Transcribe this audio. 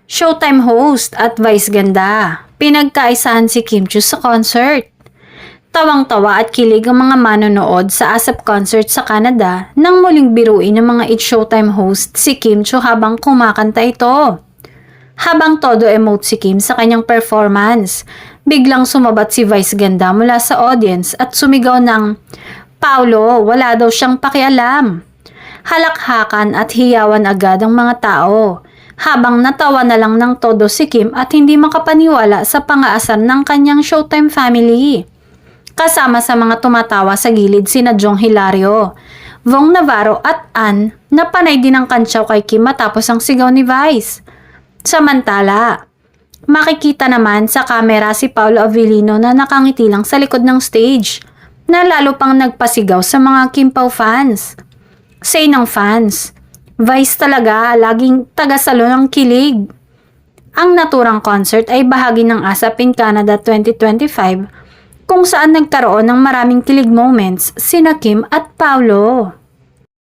Showtime host at Vice ganda. Pinagkaisahan si Kim Chiu sa concert. Tawang-tawa at kilig ang mga manonood sa ASAP concert sa Canada nang muling biruin ng mga It's Showtime host si Kim Chiu habang kumakanta ito. Habang todo emote si Kim sa kanyang performance, biglang sumabat si Vice ganda mula sa audience at sumigaw ng, "Paulo, wala daw siyang pakialam." Halakhakan at hiyawan agad ang mga tao, habang natawa na lang ng todo si Kim at hindi makapaniwala sa pangaasar ng kanyang Showtime family. Kasama sa mga tumatawa sa gilid sina Jong Hilario, Vong Navarro at Ann na panay din ang kantsaw kay Kim matapos ang sigaw ni Vice. Samantala, makikita naman sa kamera si Paolo Avellino na nakangiti lang sa likod ng stage, na lalo pang nagpasigaw sa mga Kim Pao fans. Say ng fans, Vice talaga, laging tagasalo ng kilig. Ang naturang concert ay bahagi ng ASAP in Canada 2025 kung saan nagkaroon ng maraming kilig moments sina Kim at Paulo.